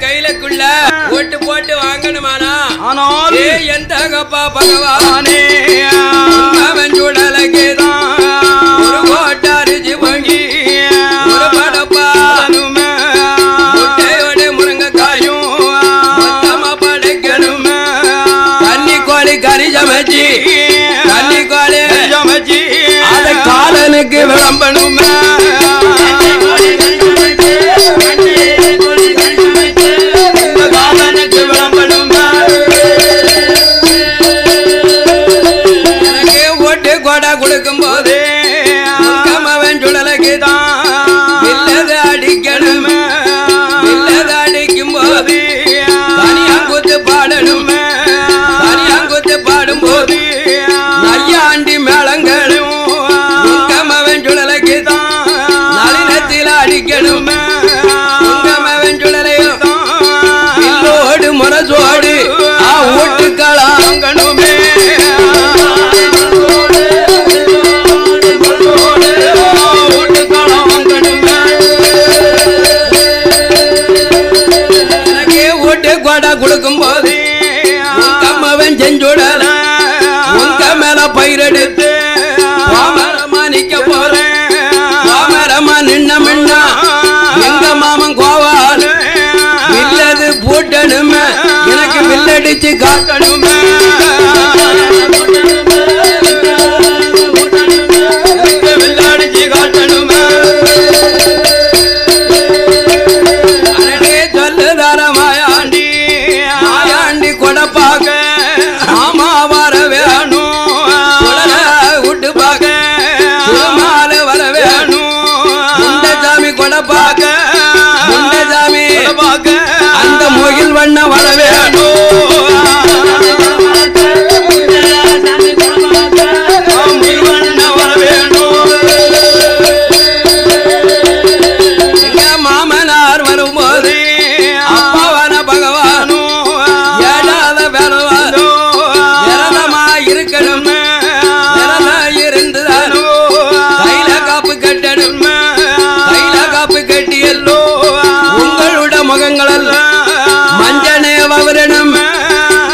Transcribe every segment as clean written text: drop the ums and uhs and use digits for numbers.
கையிலக்குள்ள ஓட்டு போட்டு வாங்கணுமானா ஆனால் எந்த கப்பா பகவானே அவன் சுடலகேதான் ஒரு கோட்டாரிஜி வாங்கி ஒரு படப்பானுமே முட்டையோட முருங்கைக்காயும் மொத்தமா படைக்கணும் கன்னி கோழி கறி சமைச்சி கன்னி கோழி சமைச்சி அதை காலனுக்கு விளம்பணுமே கொடுக்கும் போது அவன் சுடலக்குதான் இல்லது அடிக்கணும் இல்லது அடிக்கும் போது தனியாங்குத்து பாடணும் தனியாங்குத்து பாடும் போது நையாண்டி மேளங்களும் அவன் சுடலக்குதான் நளினத்தில் அடிக்கணும் அவன் சுடலையும் இல்லோடு முரசோடு ஊட்டுக்களாங்கணுமே கொடுக்கும் போது அவன் செஞ்சுடல உங்க மேல பயிரெடுத்து பாமரமா நிக்க போறேன் பாமரமா நின்ன மின்னா எங்க மாமன் கோவால் வில்லது பூட்டணுமே எனக்கு வில்லடிச்சு காட்டணுமே வில்லடிச்சு காட்டணுமே கொடப்பாக ஆமா வர வேணும் விட்டு பாக்க மால வர வேணும் முண்டசாமி கொடப்பாக முண்டசாமி பாக்க அந்த முகில் வண்ண வர வேணும் வர வேணும் மாமனார் வரும்போது அப்பாவான பகவானும்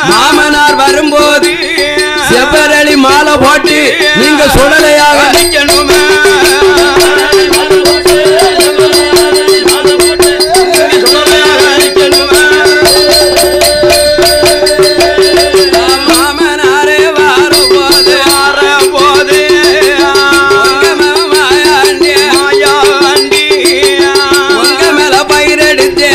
மாமனார் வரும்போது செப்பரளி மாலை போட்டு நீங்க சுடலையாக நிக்கணுமே மாமனாரே வரும்போது உங்க மேல பயிரெடுத்து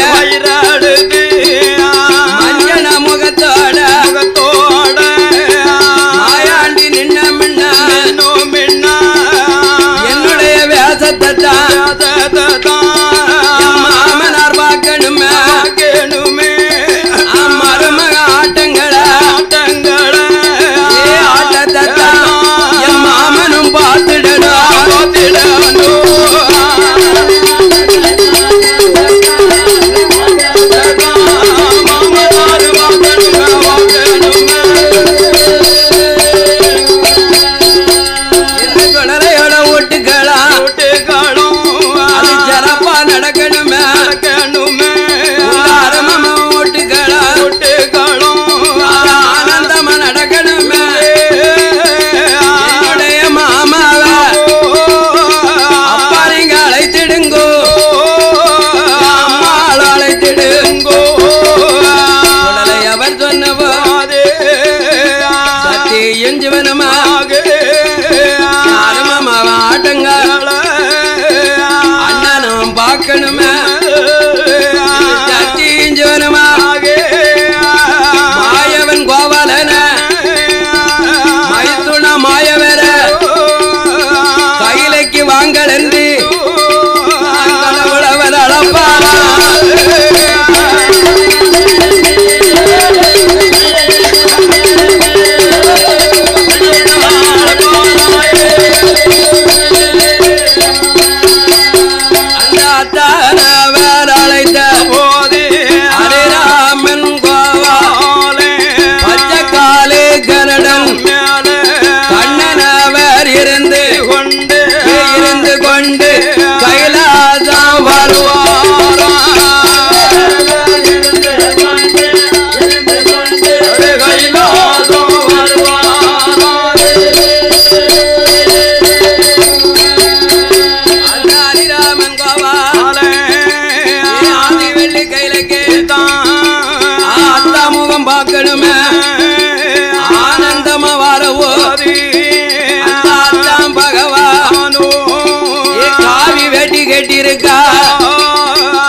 கட்டியிருக்கா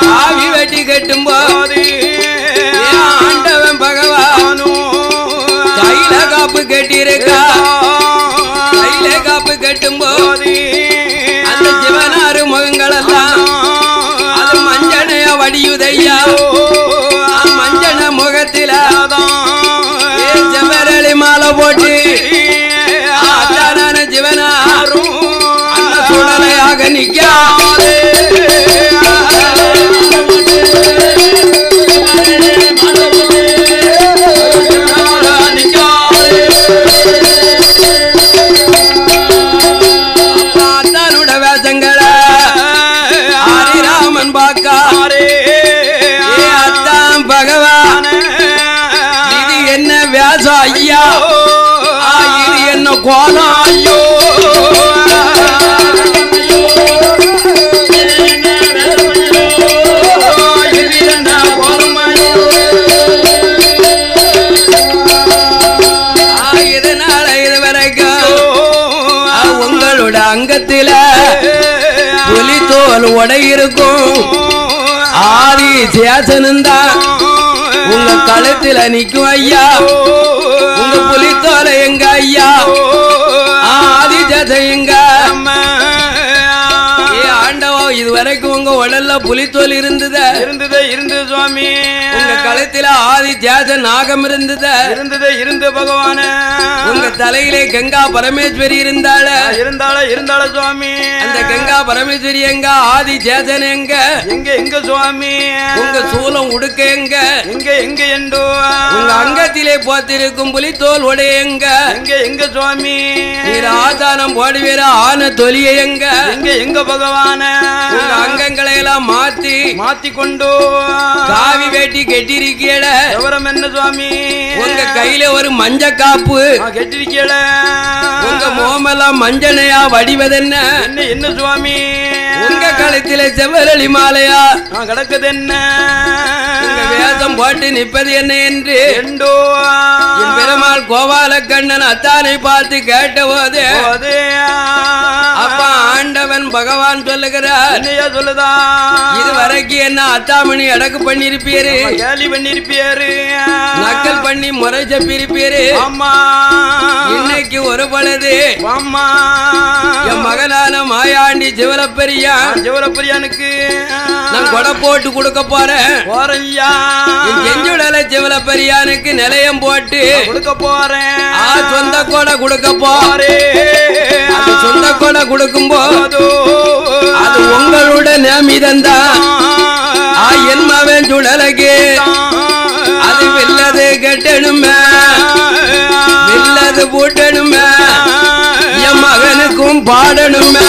காவி வெட்டி கட்டும் போது ஆண்டவன் பகவானும் கையில காப்பு கட்டியிருக்கா கையில காப்பு கட்டும் போது அந்த சிவனாறு முகங்கள் எல்லாம் அது மஞ்சனைய வடியுதையா மஞ்சன முகத்தில செவரளி மாலை போட்டு அத்தான சிவனாரும் அந்த சுடலையாக நிக்காதே ஐயா இது என்ன கோலம் ஐயோ இதனால இதுவரைக்கும் உங்களோட அங்கத்தில புலித்தோல் உடை இருக்கும் ஆதி சேசனுந்தான் உங்க கழுத்துல நிக்கும் ஐயா உங்க புலித்தோலை எங்க ஐயா ஆதி ஜதை எங்க ஆண்டவா இதுவரைக்கும் உங்க உடல்ல புலித்தோல் இருந்தது சுவாமி உங்க கழுத்துல ஆதி ஜாத நாகம் இருந்தது பகவான உங்க தலையிலே கங்கா பரமேஸ்வரி இருந்தாள சுவாமி அந்த கங்கா பரமேஸ்வரி எங்க ஆதி ஜாதன் எங்க சுவாமி உங்க சூலம் உடுக்க எங்க எண்டோ உங்க அங்கத்திலே போத்திருக்கும் புலித்தோல் உடைய எங்க சுவாமி நீர் ஆதானம் போடுவீர ஆன தொலிய எங்க பகவான உங்க அங்கங்களை எல்லாம் மாத்தி கொண்டு காவி வேட்டி கெட்டிருக்கீட விவரம் என்ன சுவாமி உங்க கையில ஒரு மஞ்ச காப்பு கெட்டிருக்கீட உங்க மோமெல்லாம் மஞ்சனையா வடிவதென்ன என்ன சுவாமி உங்க கழுத்தில செவ்வரளி மாலையா கிடக்குது என்ன உங்க வேதம் போட்டு நிற்பது என்ன என்று என் பெருமாள் கோபால கண்ணன் அத்தானை பார்த்து கேட்ட போது அப்பா ஆண்டவன் பகவான் சொல்லுகிறார் சொல்லுதா இதுவரைக்கும் என்ன அத்தாமணி அடக்கு பண்ணிருப்பீரு கேலி பண்ணிருப்பியாரு நக்கல் பண்ணி முறை செப்பிருப்பீரு இன்னைக்கு ஒரு பொழுது என் மகனான மாயாண்டி சிவலப்பெரியானுக்கு நான் கொடை போட்டு கொடுக்க போறேன் செஞ்சுடல சிவலப்பெரியானுக்கு நிலையம் போட்டு கொடுக்க போறேன் சொந்த கொடை கொடுக்க போறேன் சொந்த கொடை கொடுக்கும் போது அது உங்களோட நேமிதந்தான் என் மகன் சுடலக்கு அது வெல்லது கட்டணுமே வெல்லது போட்டணுமே என் மகனுக்கும் பாடணுமே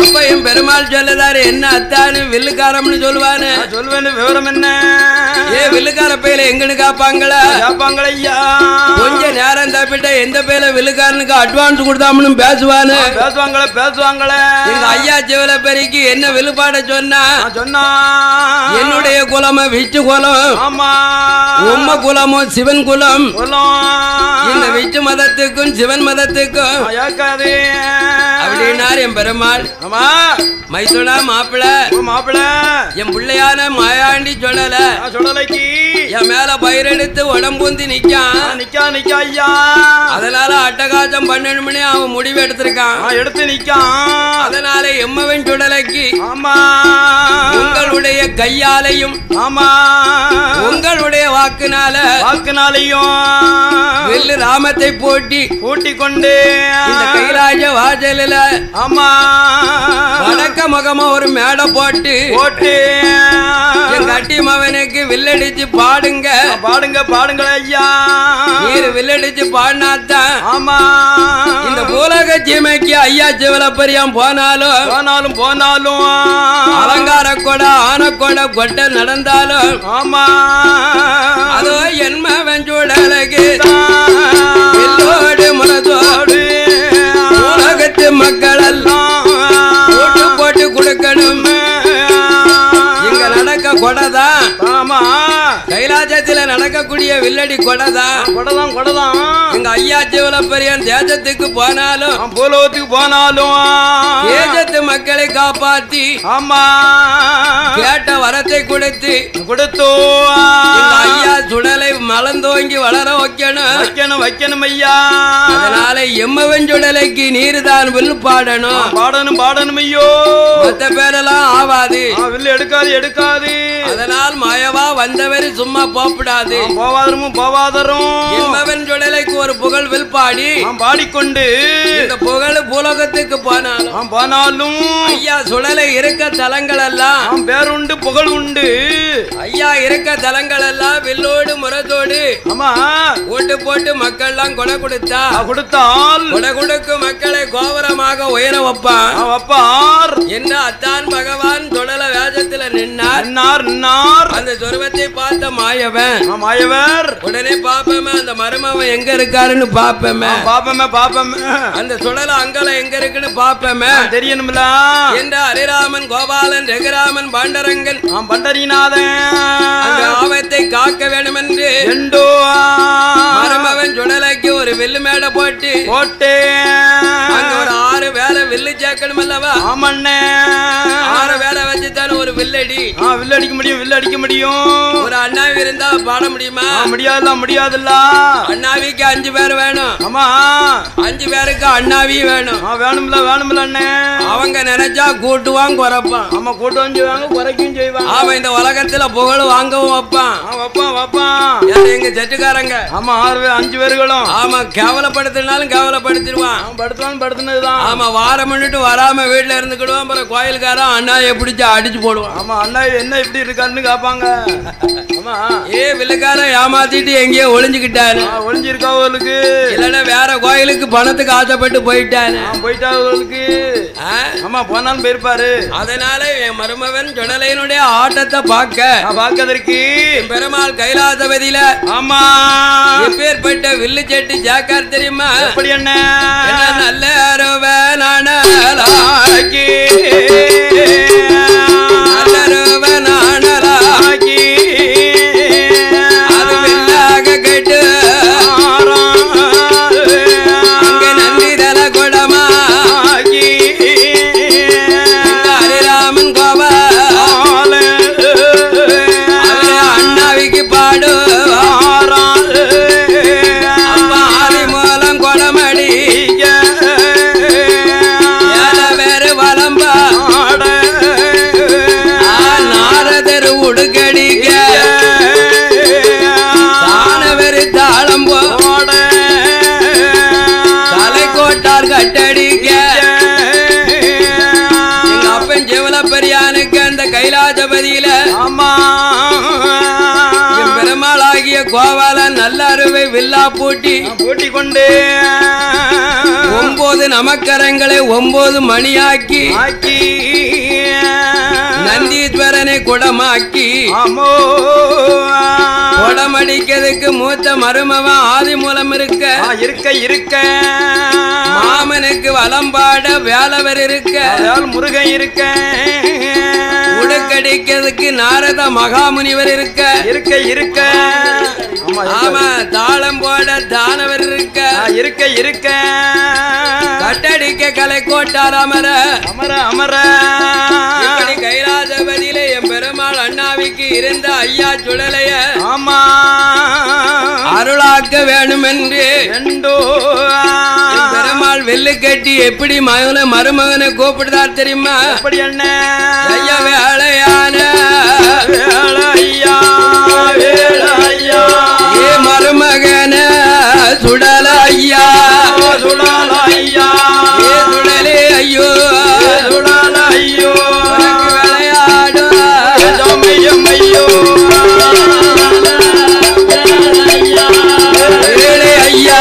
அப்ப என் பெருமாள் சொல்லதாரு என்ன அத்தானு வில்லுக்காரம்னு சொல்லுவானு சொல்லுவேன்னு விவரம் என்ன வில்லுக்கார பேல எங்கன்னு காப்பாங்களா கொஞ்ச நேரம் தப்பிட்ட எந்த பேல வில்லுக்காரனுக்கு அட்வான்ஸ் கொடுத்தாமனு பேசுவாங்களே எங்க ஐயா சிவல பெரிக்கு என்ன வில்லுப்பாட சொன்னா என்னுடைய குலம விச்சு குலம் உம்ம குலமும் சிவன் குலம் இந்த விச்சு மதத்துக்கும் சிவன் மதத்துக்கும் அப்படின்னாரு என் பெருமாள் மைசூடா மாப்பிள்ள என் பிள்ளையான மாயாண்டி சொல்லலைக்கு என் மேல பயிரெடுத்து உடம்புந்தி நிக்கான் ஐயா அதனால அட்டகாசம் பண்ணணும்னு அவன் முடிவு எடுத்து நிக்கான் அதனால எம்மவன் சுடலைக்கு உங்களுடைய கையாலையும் உங்களுடைய வாக்குனாலையும் வெள்ளு ராமத்தை பூட்டி கொண்டு இந்த கைலாய வாசலில வடக்க முகமா ஒரு மேடை போட்டு என் கட்டி மகனுக்கு வில்லடிச்சு பாடுங்க ஐயா நீர் வில்லடிச்சு பாடினாத்தான் இந்த பூலக சீமைக்கு ஐயா சிவலப்பெரியான் போனாலும் அலங்கார கொடை ஆனக்கொடை கொட்டை நடந்தாலும் அதோ என் மகன் சுடலைக்கு எல்லோடு மனதோடு உலகத்து மக்கள் எல்லாம் போட்டு கொடுக்கணும் இங்க நடக்க கொடைதான் பெரிய வில்லடி கொடைதான் எங்க ஐயா சிவலப்பெரியான் தேசத்துக்கு போனாலும் பூலோகத்துக்கு போனாலும் தேசத்து மக்களை காப்பாத்தி ஆமா கேட்ட வரத்தை கொடுத்து ஐயா சுடலை மலர்ந்தோங்கி வளர வைக்கணும் ஐயா. அதனால எம்மவன் சுடலைக்கு நீர் தான் வில் பாடணும் ஐயோ. மத்த பேரெல்லாம் ஆவாது வில் எடுக்காது அதனால் மாயவா வந்தவரை சும்மா போப்பிடாது போவாதரும் எம்மவன் சுடலைக்கு ஒரு புகழ் வில் பாடிக்கொண்டு இந்த புகழ் பூலோகத்துக்கு போனாலும் ஐயா சுடலை இருக்க தலங்கள் எல்லாம் பேருண்டு புகழ் உண்டு ஐயா இருக்க தலங்கள் எல்லாம் வில்லோடு முரத்தோடு ஆமா ஓட்டு போட்டு மக்கள் எல்லாம் கொடை கொடுத்தால் கொடை கொடுக்கும் மக்களை கோபுரமாக உயர வைப்பார் என்ன அத்தான் பகவான் தொடல வேதத்துல நின்னார் அந்த சொருவத்தை பார்த்த மாயவர் உடனே பாப்பமே அந்த மருமவன் எங்க இருக்காருன்னு பாப்பமே அந்த சுடல அங்கல எங்க இருக்குன்னு பாப்பமே தெரியணும்ல என்ற ஹரிராமன் கோபாலன் ரகுராமன் பாண்டரங்கன் பண்டரிநாதன் அந்த ஆபத்தை காக்க வேண்டும் என்று மருமவன் சுடலைக்கு ஒரு வில்லு மேடை போட்டு அங்க ஒரு 6 வேலை வில்லு சேர்க்கணும் அல்லவா 6 வேலை வச்சுதான் ஒரு வில்லடி வில்லடிக்க முடியும் ஒரு அண்ணாவி இருந்தா பாட முடியுமா முடியாதுல்ல அண்ணாவிக்கு 5 பேர் வேணும் ஆமா 5 பேருக்கு அண்ணாவி வேணும் வேணும்ல அண்ணே அவங்க நினைச்சா கூட்டுவாங்க குறைப்பான் ஆமா கூட்டுவாங்க செய்வாங்க குறைக்கும் செய்வாங்க ஆமா இந்த உலகத்துல புகழ் வாங்கவும் வைப்பான் எங்க செட்டுக்காரங்க ஆமா 5 பேர்களும் ஆமா கேவலப்படுத்தினாலும் கேவலப்படுத்திடுவான் படுத்துனதுதான் ஆமா வாரம் பண்ணிட்டு வராம வீட்டுல இருந்துக்கிடுவான் அப்புறம் கோயிலுக்காரன் அண்ணாயை பிடிச்சு அடிச்சு போடுவான் ஆமா அண்ணா என்ன இப்படி இருக்காருன்னு கேட்பாங்க ஆமா வில்லுக்காரன் ஏமாத்திட்டு எங்கேயோ ஒளிஞ்சுக்கிட்டாரு ஒளிஞ்சிருக்காவளுக்கு இல்லன்னா வேற கோயிலுக்கு பணத்துக்கு ஆசைப்பட்டு போயிட்டாருக்கு ஆமா போனாலும் போயிருப்பாரு அதனால என் மருமவன் சுடலையினுடைய ஆட்டத்தை பார்க்கதற்கு பெருமாள் கைலாசபதியில ஆமா எப்பேற்பட்ட வில்லு செட்டு ஜாக்கார் தெரியுமா எப்படி என்ன நல்ல அது வில்லாக கட்டு அங்க நன்றி தல கொடமா ஹரிராமன் கோபா அண்ணாவிக்கு பாடு ஆதி மூலம் கொடமடி நாரதர் உடுக்கடிக்க தானவர் தாளம் போட தலைக்கோட்டார் கட்டடிக்க எங்க அப்பன் சிவலப்பெரியானுக்கு அந்த கைலாசபதியில என் பெருமாளாகிய கோவாலன் நல்ல அருவை வில்லா பூட்டி கொண்டு 9 நமக்கரங்களை 9 மணியாக்கி நந்தீஸ்வரனை குடமாக்கி குடமடிக்கிறதுக்கு மூத்த மருமவன் ஆதி மூலம் இருக்க மாமனுக்கு வலம்பாட வேலவர் இருக்க முருகன் இருக்க உடுக்கடிக்கிறதுக்கு நாரத மகாமுனிவர் இருக்க ஆமா தாளம் போட தானவர் இருக்க கட்டடிக்க கலை கோட்டார் அமர கைலாசபதியில என் பெருமாள் அண்ணாவிக்கு இருந்த ஐயா சுடலைய ஆமா அருளாக்க வேணும் என்று பெருமாள் வெள்ளு கட்டி எப்படி மருமகனை கூப்பிடுதார் தெரியுமா எப்படி என்ன ஐயா வேளையான ஏ மருமகன சுடல ஐயா ஏ சுடலே ஐயோ விளையாடு ஐயா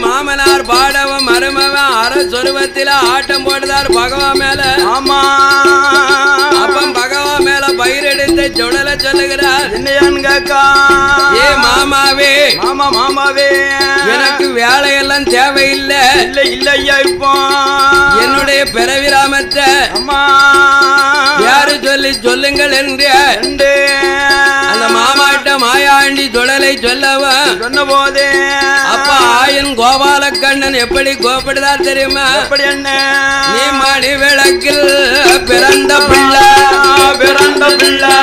மாமனார் பாடவன் மருமவன் அரசொருவத்தில ஆட்டம் போடுதார் பகவான் மேல அப்பம் பகவான் மேல பயிரெடுத்த சுடல சொல்லுகிறார் என்னையானுங்க கேக்கா ஏ மாமாவே மாமாவே எனக்கு வேலையெல்லாம் தேவையில்லை இல்ல ஐயா இப்போ என்னுடைய பிறவிராமத்தை அம்மா யாரு சொல்லுங்கள் என்று அந்த மாமாட்ட மாயாண்டி சுடலை சொல்லவா சொன்ன போதே அப்ப ஆயன் கோபாலக்கண்ணன் எப்படி கோபப்படுதார் தெரியுமா? எப்படி என்ன நீ மணி விளக்கில் பிறந்த பிள்ளை பிறந்த பிள்ளை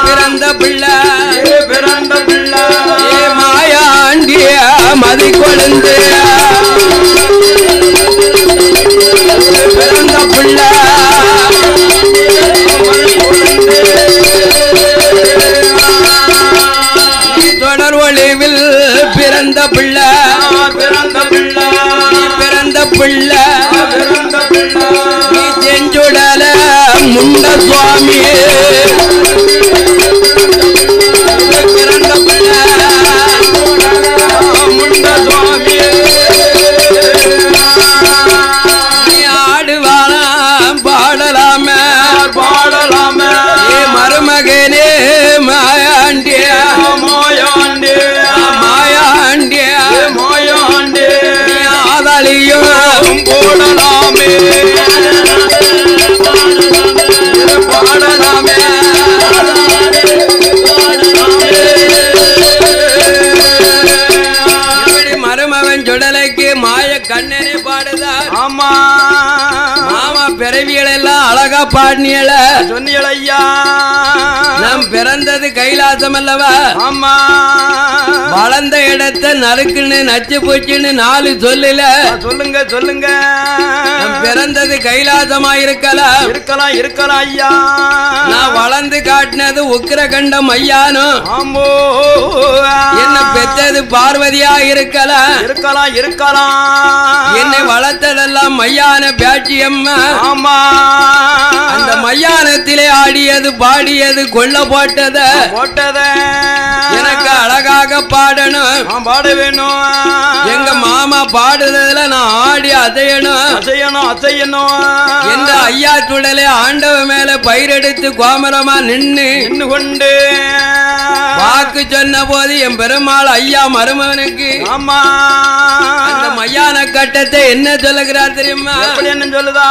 பிறந்த பிள்ளை பிறந்த பிள்ளை மாயாண்டிய மதி கொழுந்து பிறந்த பிள்ளை தொடர் ஒளிவில் பிறந்த பிள்ளை பிறந்த பிள்ளை பிறந்த பிள்ளை பிறந்த பிள்ளை நீ செஞ்சுடல முண்ட சுவாமி பிறந்த பிள்ளை முண்ட சுவாமி நீ ஆடுவானாம் பாடலாமே பாடலாமே மருமகனே மாயாண்டிய மாயாண்டே மாயாண்டிய மாயாண்டே ஆதலியும் போடலாமே பாடலாமே மருமகன் சுடலைக்கு மாய கண்ணனே பாடுதார். ஆமா மாமா பிறவிகள் எல்லாம் அழகா பாடினியல சொன்னியல் ஐயா நாம் பிறந்தது கைலாசம் அல்லவா? ஆமா வளர்ந்த இடத்தை நறுக்குன்னு நச்சு போச்சுன்னு 4 சொல்லல சொல்லுங்க சொல்லுங்க நாம் பிறந்தது கைலாசமா இருக்கலாம் இருக்கலாம் இருக்கலாம் ஐயா நான் வளர்ந்து காட்டினது உக்கிரகண்டம் ஐயானும் ஆமோ என்ன பெற்றது பார்வதியா இருக்கலாம் இருக்கலாம் இருக்கலாம் என்னை வளர்த்ததெல்லாம் மையான பேச்சியம்மா. ஆமா அந்த மையானத்திலே ஆடியது பாடியது கொல்ல போட்டத எனக்கு அழகாக பாடணும் பாட வேணும் எங்க மாமா பாடுறதுல நான் ஆடி அசையணும் அசையணும் அசையணும் என்ற ஐயா சுடலே ஆண்டவ மேல பயிரெடுத்து கோமரமா நின்னு கொண்டு வாக்கு சொன்ன போது என் பெருமாள் ஐயா மருமகனுக்கு ஆமா அந்த மையான கட்டத்தை என்ன சொல்லுகிறார் தெரியுமா? என்ன சொல்லுதா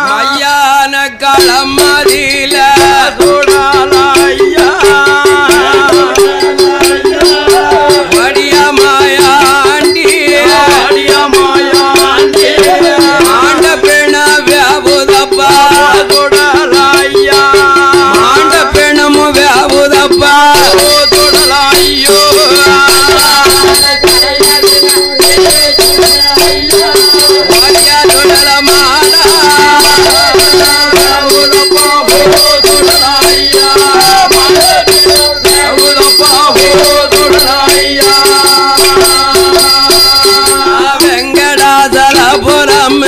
மையான களமதில ஐயா வடியா மாயாண்டி ஆண்ட பெண வியாபுதப்பா ஐயா ஆண்ட பெணமும் வியாபுதப்பா ஐயோ வடியா தொடல மாடா வெங்கடாசலபுரம்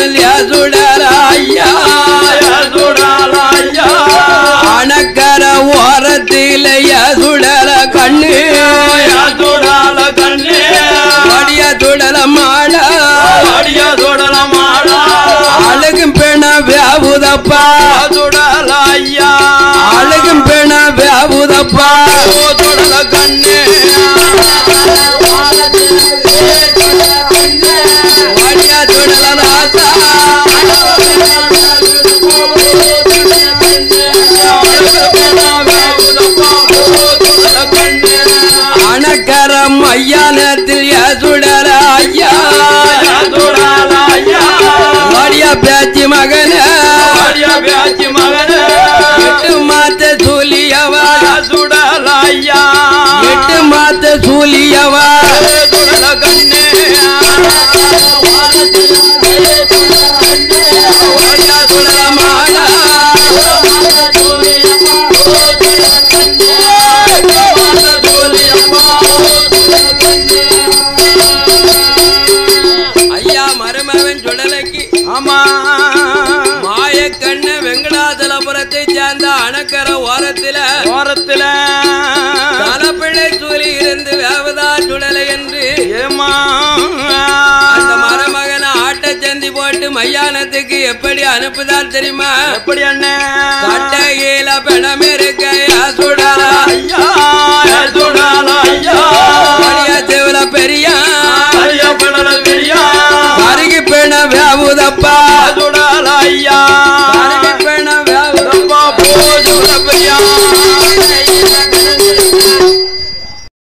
சுடராயா அணக்கர ஓரத்தில சுடல கண்ணு வடிய சுடல மாடா அழகும் பெண வியாபுதப்பா அழகும் பெண வியாபுதப்பா கண்ணே வடிய சுடல ராசா அணக்கரம் மையானத்தில் சுடல ஐயா வடிய பேச்சு மகன எட்டு மாத்த சூலியவா எட்டு மாத்த சூலியவா சுடலமாடா ஐயா மருமகன் சுடலைக்கு ஆமா மாயக்கண்ண வெங்கடாசலபுரத்தை சேர்ந்த அணக்கர ஓரத்தில தலப்பிள்ளை சூழி இருந்து வேவதா சுடலை என்று ஏமா அந்த மருமகனை ஆட்டச்சந்தி போட்டு மையானத்துக்கு எப்படி அனுப்புதார் தெரியுமா? எப்படி அண்ணே கட்டையில பணம் இருக்க சுடலா ஐயா அப்பா